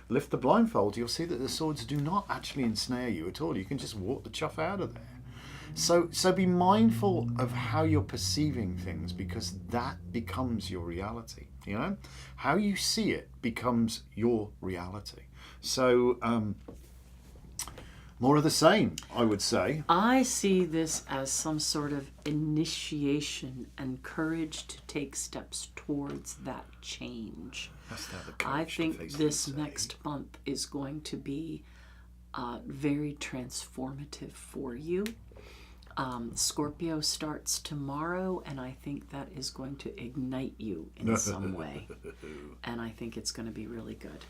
Lift the blindfold, you'll see that the swords do not actually ensnare you at all. You can just walk the chuff out of there. So be mindful of how you're perceiving things, because that becomes your reality. You know, how you see it becomes your reality. So more of the same, I would say. I see this as some sort of initiation and courage to take steps towards that change. I think this next month is going to be very transformative for you. Scorpio starts tomorrow, and I think that is going to ignite you in some way. And I think it's going to be really good.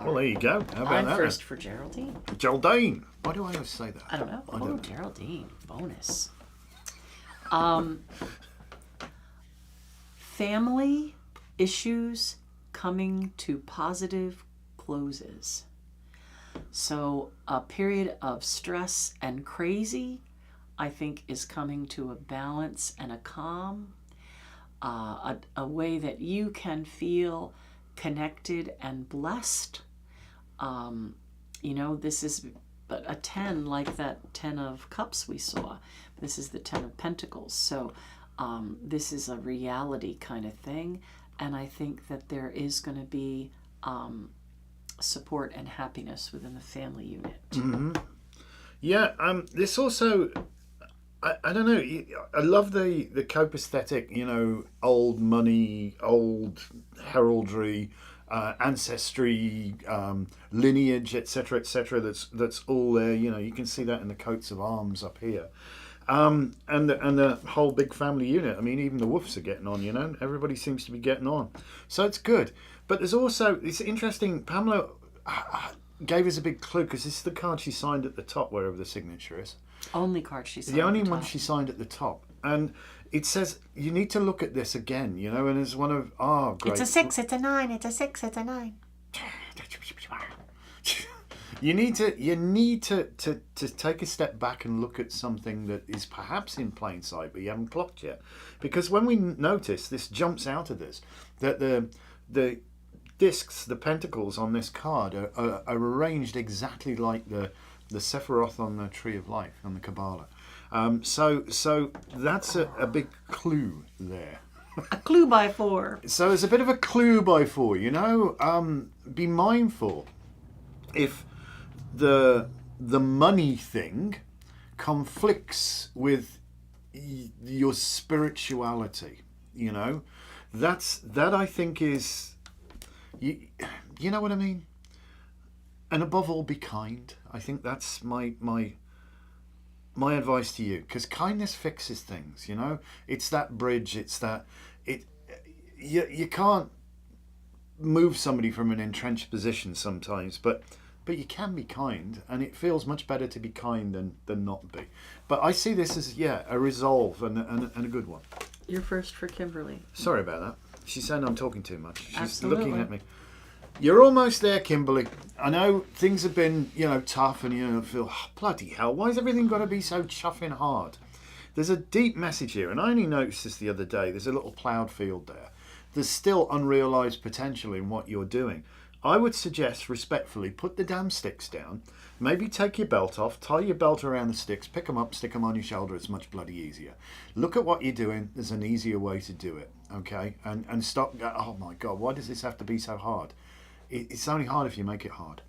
Well, there you go. How about I'm that? first for Geraldine. Geraldine. Why do I always say that? I don't know. Geraldine. Bonus. Family issues coming to positive closes. So a period of stress and crazy, I think, is coming to a balance and a calm, a way that you can feel connected and blessed. You know, this is but a 10, like that 10 of cups we saw. This is the 10 of pentacles. So this is a reality kind of thing. And I think that there is going to be support and happiness within the family unit. Mm-hmm. Yeah, this also, I don't know, I love the copaesthetic, you know, old money, old heraldry, ancestry, lineage, etc., that's all there. You know, you can see that in the coats of arms up here. And the whole big family unit. I mean, even the Wolves are getting on, you know. Everybody seems to be getting on. So it's good. But there's also, it's interesting, Pamela gave us a big clue, because this is the card she signed at the top, wherever the signature is. Only card she signed The only at the one top. she signed at the top. And it says, you need to look at this again, you know, and it's one of, great. It's a 6, it's a 9, it's a 6, it's a 9. You need to take a step back and look at something that is perhaps in plain sight, but you haven't clocked yet. Because when we notice, this jumps out of this, that the discs, the pentacles on this card are arranged exactly like the Sephiroth on the Tree of Life, on the Kabbalah. So that's a big clue there. A clue by 4. So it's a bit of a clue by 4, you know. Be mindful if the money thing conflicts with your spirituality, you know. That I think is, you know what I mean. And above all, be kind. I think that's my advice to you, because kindness fixes things, you know. It's that bridge, you can't move somebody from an entrenched position sometimes, but you can be kind, and it feels much better to be kind than not be. But I see this as, a resolve and a good one. You're first for Kimberly. Sorry about that. She's saying I'm talking too much. She's Absolutely. looking at me. You're almost there, Kimberly. I know things have been, tough, and you feel, bloody hell, why has everything got to be so chuffing hard? There's a deep message here, and I only noticed this the other day. There's a little ploughed field there. There's still unrealised potential in what you're doing. I would suggest, respectfully, put the damn sticks down. Maybe take your belt off, tie your belt around the sticks, pick them up, stick them on your shoulder. It's much bloody easier. Look at what you're doing. There's an easier way to do it, okay? And stop, oh my God, why does this have to be so hard? It's only hard if you make it hard.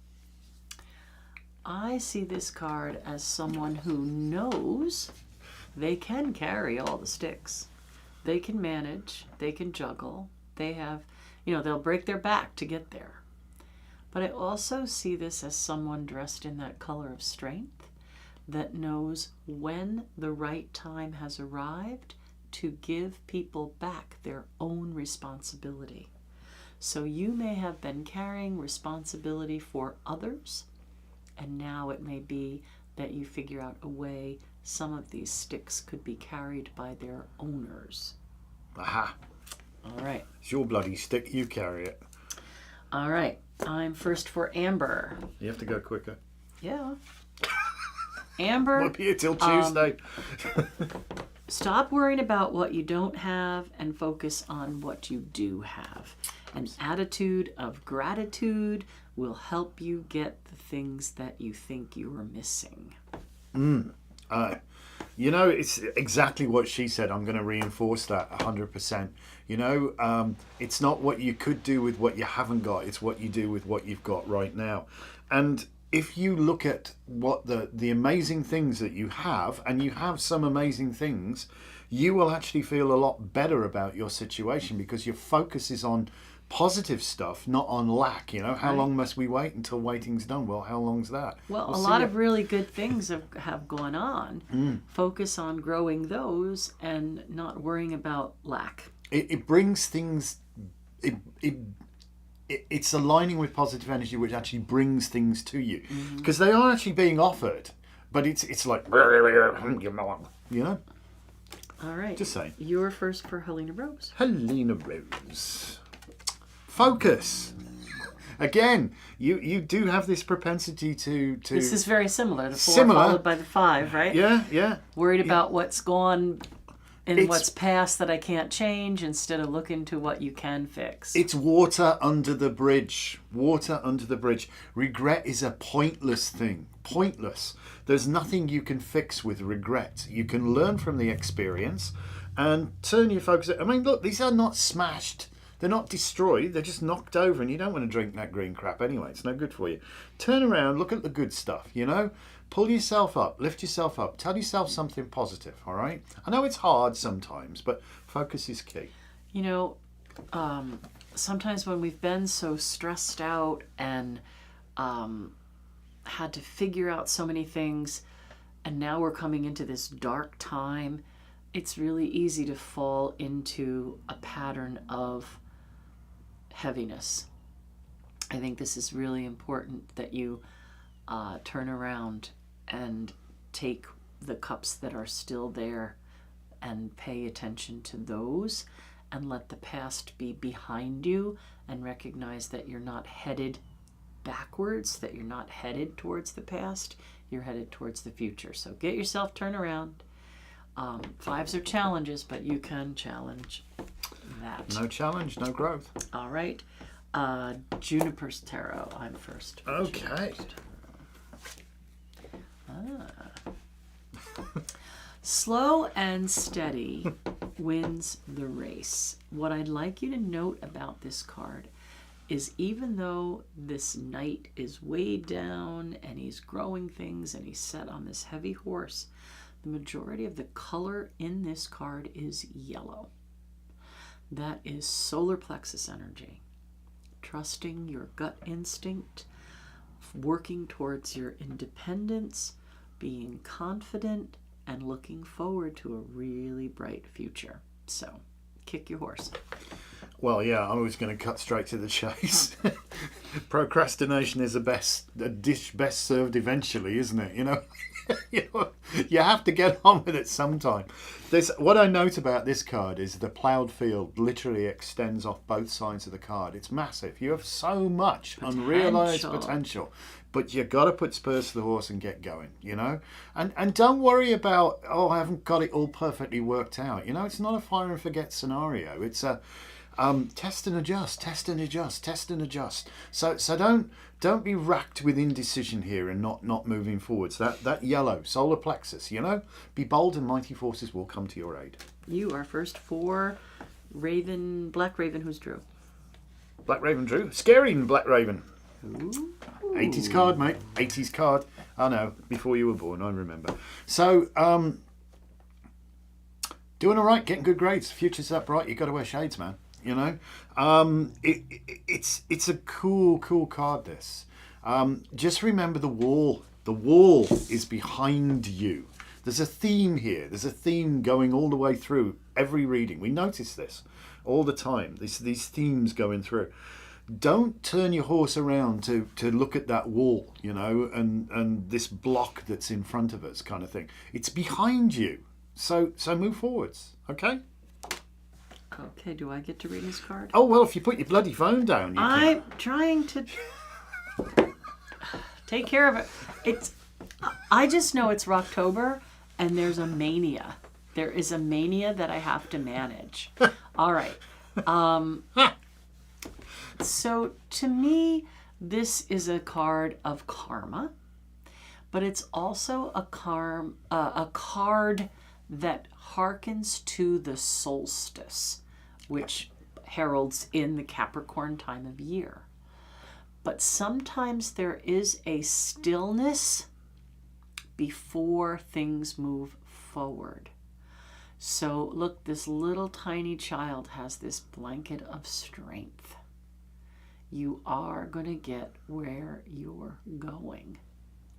I see this card as someone who knows they can carry all the sticks. They can manage, they can juggle. They have, they'll break their back to get there. But I also see this as someone dressed in that color of strength that knows when the right time has arrived to give people back their own responsibility. So you may have been carrying responsibility for others, and now it may be that you figure out a way some of these sticks could be carried by their owners. Aha. All right. It's your bloody stick. You carry it. All right. I'm first for Amber. You have to go quicker. Yeah. Amber. We'll be here till Tuesday. Stop worrying about what you don't have and focus on what you do have. An attitude of gratitude will help you get the things that you think you are missing. You know, it's exactly what she said. I'm going to reinforce that 100%. You know, it's not what you could do with what you haven't got. It's what you do with what you've got right now. And if you look at what the amazing things that you have, and you have some amazing things, you will actually feel a lot better about your situation because your focus is on positive stuff, not on lack. You know, how long must we wait until waiting's done? Well, how long's that? Well, a lot of really good things have gone on. Focus on growing those and not worrying about lack. It brings things. It's aligning with positive energy, which actually brings things to you, because they are actually being offered, but it's like, you know. All right. Just saying. You're first for Helena Rose. Helena Rose. Focus. Again, you do have this propensity to. This is very similar. The 4 Similar. followed by the 5, right? Yeah. Worried about what's gone and what's past that I can't change instead of looking to what you can fix. It's water under the bridge. Water under the bridge. Regret is a pointless thing. Pointless. There's nothing you can fix with regret. You can learn from the experience and turn your focus. I mean, look, these are not smashed. They're not destroyed. They're just knocked over, and you don't want to drink that green crap anyway. It's no good for you. Turn around, look at the good stuff, you know? Pull yourself up, lift yourself up, tell yourself something positive, all right? I know it's hard sometimes, but focus is key. You know, sometimes when we've been so stressed out and had to figure out so many things, and now we're coming into this dark time, it's really easy to fall into a pattern of heaviness. I think this is really important that you turn around and take the cups that are still there and pay attention to those and let the past be behind you and recognize that you're not headed backwards, that you're not headed towards the past, you're headed towards the future. So get yourself turned around. 5s are challenges, but you can challenge that. No challenge, no growth. All right. Juniper's Tarot. I'm first. Okay. Slow and steady wins the race. What I'd like you to note about this card is even though this knight is weighed down and he's growing things and he's set on this heavy horse, the majority of the color in this card is yellow. That is solar plexus energy. Trusting your gut instinct, working towards your independence, being confident, and looking forward to a really bright future. So, kick your horse. Well, yeah, I was going to cut straight to the chase. Procrastination is a dish best served eventually, isn't it? You know, you have to get on with it sometime. What I note about this card is the ploughed field literally extends off both sides of the card. It's massive. You have so much unrealized potential. But you got to put spurs to the horse and get going, you know? And don't worry about, I haven't got it all perfectly worked out. You know, it's not a fire and forget scenario. It's a test and adjust, test and adjust, test and adjust. So don't be racked with indecision here and not moving forwards. That yellow, solar plexus, you know? Be bold and mighty forces will come to your aid. You are first for Raven, Black Raven, who's Drew. Black Raven Drew. Scary Black Raven. Ooh. 80s card, mate. 80s card. I know. Before you were born, I remember. So, doing all right, getting good grades. Future's that bright. You got to wear shades, man. You know, it's a cool card. This. Just remember the wall. The wall is behind you. There's a theme here. There's a theme going all the way through every reading. We notice this all the time. These themes going through. don't turn your horse around to look at that wall, you know, and this block that's in front of us kind of thing. It's behind you. So move forwards, okay? Okay, do I get to read his card? Oh, well, if you put your bloody phone down, you I'm trying to take care of it. I just know it's Rocktober and there's a mania. There is a mania that I have to manage. All right. So to me, this is a card of karma, but it's also a card that harkens to the solstice, which heralds in the Capricorn time of year. But sometimes there is a stillness before things move forward. So look, this little tiny child has this blanket of strength. You are going to get where you're going.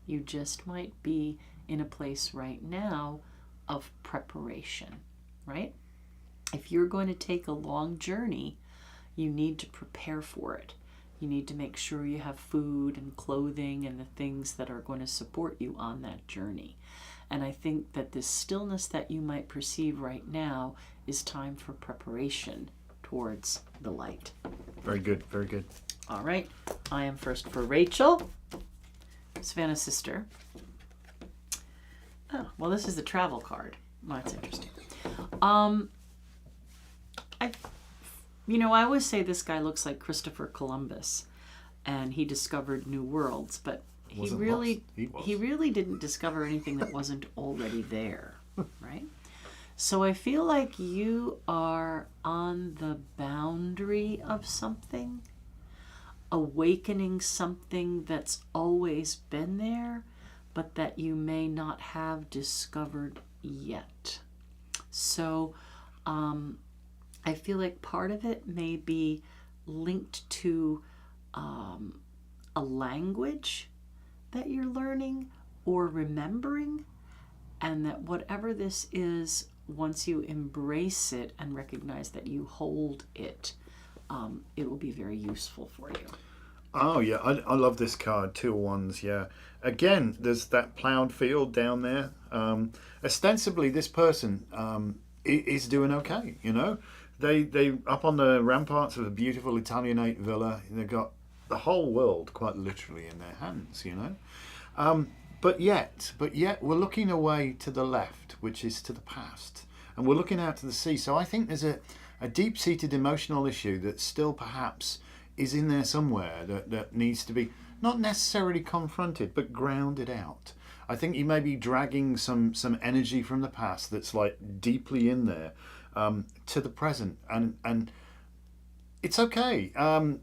You just might be in a place right now of preparation, right? If you're going to take a long journey, you need to prepare for it. You need to make sure you have food and clothing and the things that are going to support you on that journey. And I think that this stillness that you might perceive right now is time for preparation towards the light. Very good, very good. All right, I am first for Rachel, Savannah's sister. Oh, well, this is the travel card. Well, that's interesting. I always say this guy looks like Christopher Columbus, and he discovered new worlds, but he really didn't discover anything that wasn't already there, right? So I feel like you are on the boundary of something, awakening something that's always been there, but that you may not have discovered yet. So I feel like part of it may be linked to a language that you're learning or remembering, and that whatever this is, once you embrace it and recognize that you hold it, it will be very useful for you. Oh, yeah, I love this card, 2 of Wands, yeah. Again, there's that ploughed field down there. Ostensibly, this person is doing okay, you know. They up on the ramparts of a beautiful Italianate villa. They've got the whole world quite literally in their hands, you know. But yet we're looking away to the left, which is to the past, and we're looking out to the sea. So I think there's a deep-seated emotional issue that still perhaps is in there somewhere that needs to be not necessarily confronted, but grounded out. I think you may be dragging some energy from the past that's like deeply in there to the present, and it's okay.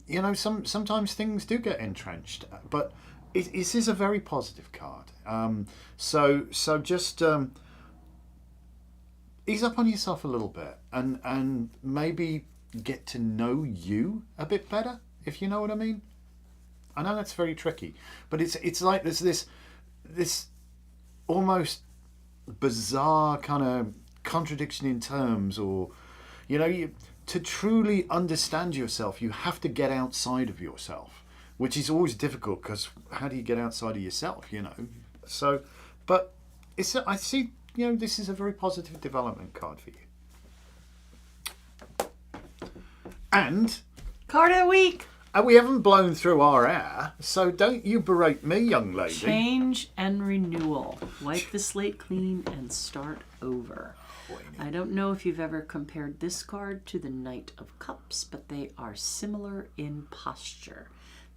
You know, sometimes things do get entrenched, but this is a very positive card. So just ease up on yourself a little bit, and maybe get to know you a bit better, if you know what I mean. I know that's very tricky, but it's like there's this almost bizarre kind of contradiction in terms, or you know, to truly understand yourself, you have to get outside of yourself, which is always difficult, because how do you get outside of yourself, you know? So, but I see, you know, this is a very positive development card for you. And Card of the week. we haven't blown through our hour, so don't you berate me, young lady. Change and renewal. Wipe the slate clean and start over. I don't know if you've ever compared this card to the Knight of Cups, but they are similar in posture.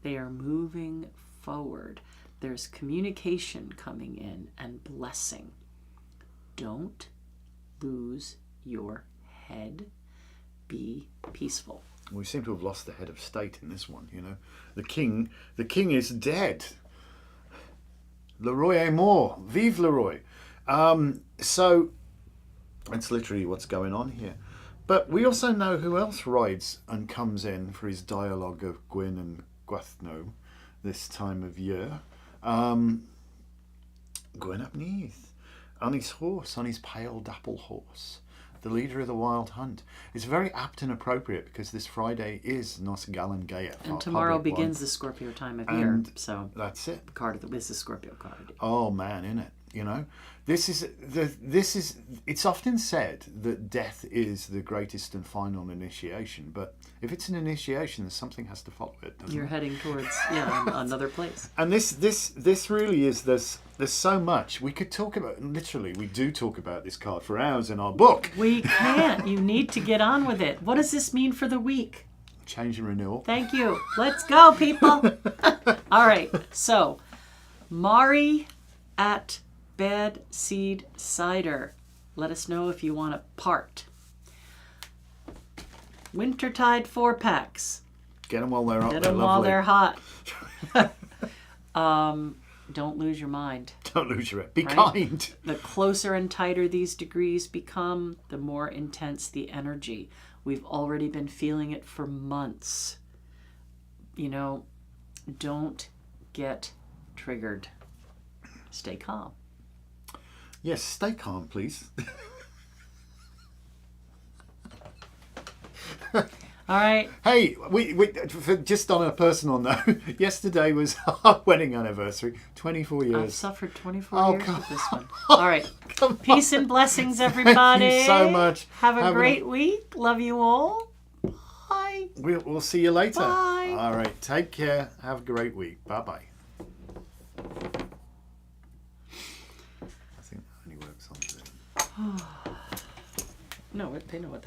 They are moving forward. There's communication coming in and blessing. Don't lose your head. Be peaceful. We seem to have lost the head of state in this one, you know. The king is dead. Le roi est mort. Vive le roi. So that's literally what's going on here. But we also know who else rides and comes in for his dialogue of Gwyn and Gwathno this time of year. Gwyn ap Nudd, on his horse, on his pale dapple horse. the leader of the wild hunt. It's very apt and appropriate because this Friday is Nos Galan Gaea. And tomorrow begins the Scorpio time of year. So that's it. the card of this is Scorpio card. Oh man, isn't it? You know, this is. It's often said that death is the greatest and final initiation, but if it's an initiation, then something has to follow it. You're it? heading towards another place. And this really is. There's so much we could talk about. Literally, we do talk about this card for hours in our book. We can't. You need to get on with it. What does this mean for the week? Change and renewal. Thank you. Let's go, people. All right. So, Mari at Bed Seed Cider. Let us know if you want to part. Wintertide 4-packs. Get them while they're up. Get them while they're hot. Don't lose your mind. Don't lose your head. Be right? kind. The closer and tighter these degrees become, the more intense the energy. We've already been feeling it for months. You know, don't get triggered. Stay calm. Yes, stay calm, please. All right. Hey, we just on a personal note, yesterday was our wedding anniversary. 24 years. I've suffered 24 years come with this one. All right. Come Peace and blessings, everybody. Thank you so much. Have a great week. Love you all. Bye. We'll see you later. Bye. All right. Take care. Have a great week. Bye-bye. I think that only works on Zoom. No, they know what